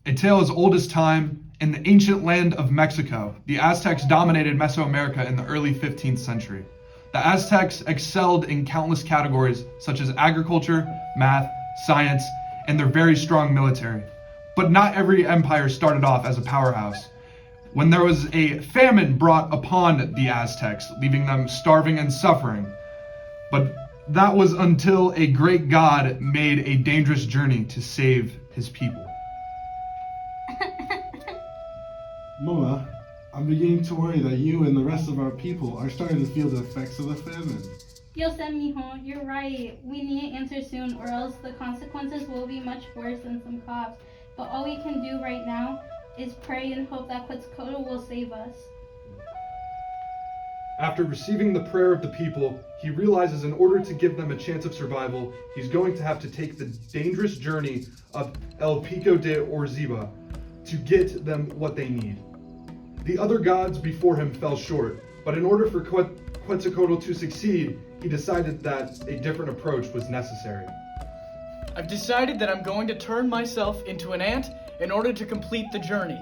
A tale as old as time, in the ancient land of Mexico, the Aztecs dominated Mesoamerica in the early 15th century. The Aztecs excelled in countless categories such as agriculture, math, science, and their very strong military. But not every empire started off as a powerhouse. When there was a famine brought upon the Aztecs, leaving them starving and suffering. But that was until a great god made a dangerous journey to save his people. Mama, I'm beginning to worry that you and the rest of our people are starting to feel the effects of the famine. Yo sé, mijo, you're right. We need an answer soon, or else the consequences will be much worse than some cops. But all we can do right now is pray and hope that Quetzalcoatl will save us. After receiving the prayer of the people, he realizes in order to give them a chance of survival, he's going to have to take the dangerous journey of El Pico de Orziba to get them what they need. The other gods before him fell short, but in order for Quetzalcoatl to succeed, he decided that a different approach was necessary. I've decided that I'm going to turn myself into an ant in order to complete the journey.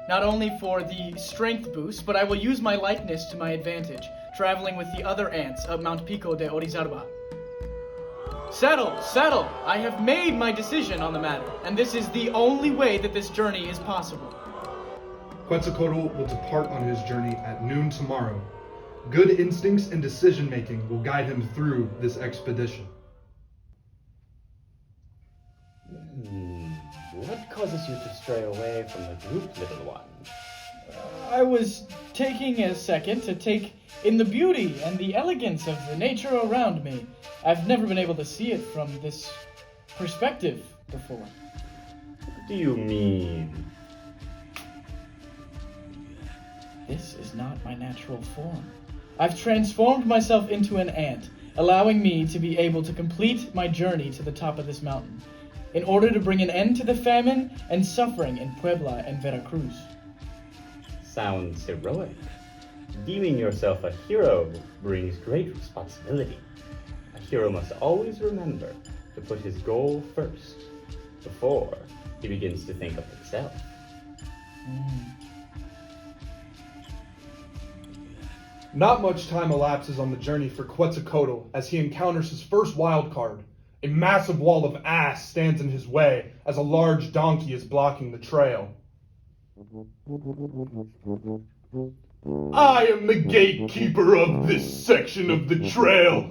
Not only for the strength boost, but I will use my likeness to my advantage, traveling with the other ants up Mount Pico de Orizaba. Settle, settle! I have made my decision on the matter, and this is the only way that this journey is possible. Quetzalcoatl will depart on his journey at noon tomorrow. Good instincts and decision-making will guide him through this expedition. What causes you to stray away from the group, little one? I was taking a second to take in the beauty and the elegance of the nature around me. I've never been able to see it from this perspective before. What do you mean? This is not my natural form. I've transformed myself into an ant, allowing me to be able to complete my journey to the top of this mountain, in order to bring an end to the famine and suffering in Puebla and Veracruz. Sounds heroic. Deeming yourself a hero brings great responsibility. A hero must always remember to put his goal first, before he begins to think of himself. Not much time elapses on the journey for Quetzalcoatl as he encounters his first wild card. A massive wall of ash stands in his way as a large donkey is blocking the trail. I am the gatekeeper of this section of the trail.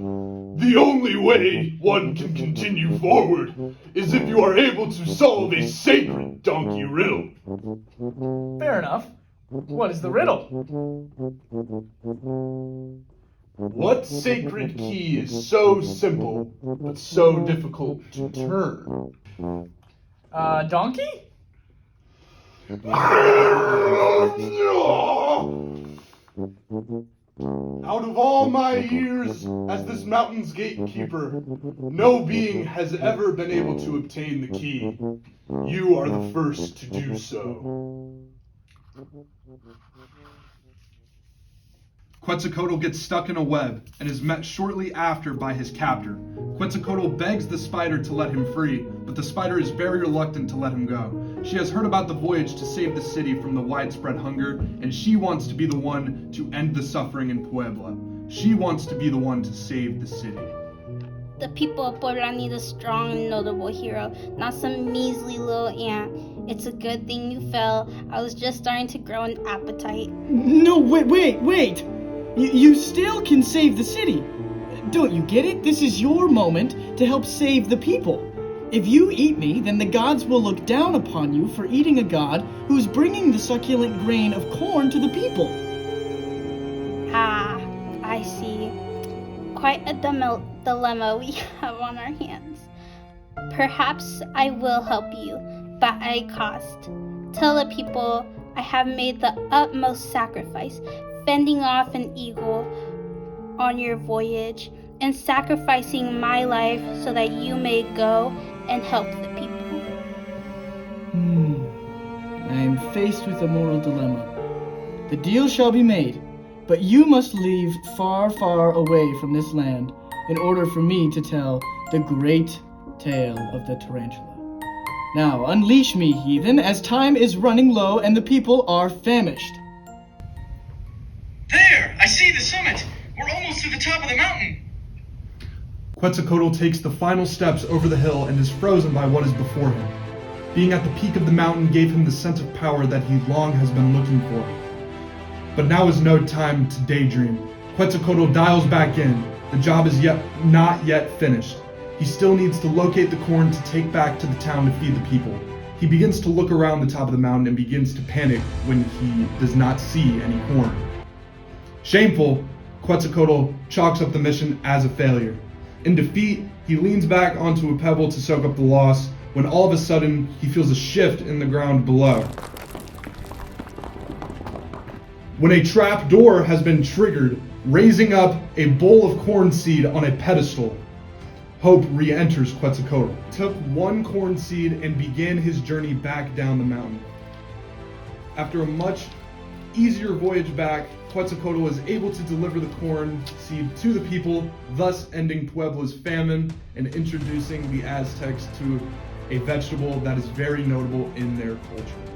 The only way one can continue forward is if you are able to solve a sacred donkey riddle. Fair enough. What is the riddle? What sacred key is so simple, but so difficult to turn? Donkey? Out of all my years as this mountain's gatekeeper, no being has ever been able to obtain the key. You are the first to do so. Quetzalcoatl gets stuck in a web and is met shortly after by his captor. Quetzalcoatl begs the spider to let him free, but the spider is very reluctant to let him go. She has heard about the voyage to save the city from the widespread hunger, and she wants to be the one to end the suffering in Puebla. She wants to be the one to save the city. The people of Puebla need a strong and notable hero, not some measly little ant. It's a good thing you fell. I was just starting to grow an appetite. No, wait! You still can save the city. Don't you get it? This is your moment to help save the people. If you eat me, then the gods will look down upon you for eating a god who's bringing the succulent grain of corn to the people. Ah, I see. Quite a dilemma we have on our hands. Perhaps I will help you, but at a cost. Tell the people I have made the utmost sacrifice, fending off an eagle on your voyage, and sacrificing my life so that you may go and help the people. I am faced with a moral dilemma. The deal shall be made, but you must leave far, far away from this land in order for me to tell the great tale of the tarantula. Now unleash me, heathen, as time is running low and the people are famished. There! I see the summit! We're almost to the top of the mountain! Quetzalcoatl takes the final steps over the hill and is frozen by what is before him. Being at the peak of the mountain gave him the sense of power that he long has been looking for. But now is no time to daydream. Quetzalcoatl dials back in. The job is not yet finished. He still needs to locate the corn to take back to the town to feed the people. He begins to look around the top of the mountain and begins to panic when he does not see any corn. Shameful, Quetzalcoatl chalks up the mission as a failure. In defeat, he leans back onto a pebble to soak up the loss, when all of a sudden he feels a shift in the ground below. When a trap door has been triggered, raising up a bowl of corn seed on a pedestal, hope re-enters Quetzalcoatl. He took one corn seed and began his journey back down the mountain. After a much easier voyage back, Quetzalcoatl was able to deliver the corn seed to the people, thus ending Puebla's famine and introducing the Aztecs to a vegetable that is very notable in their culture.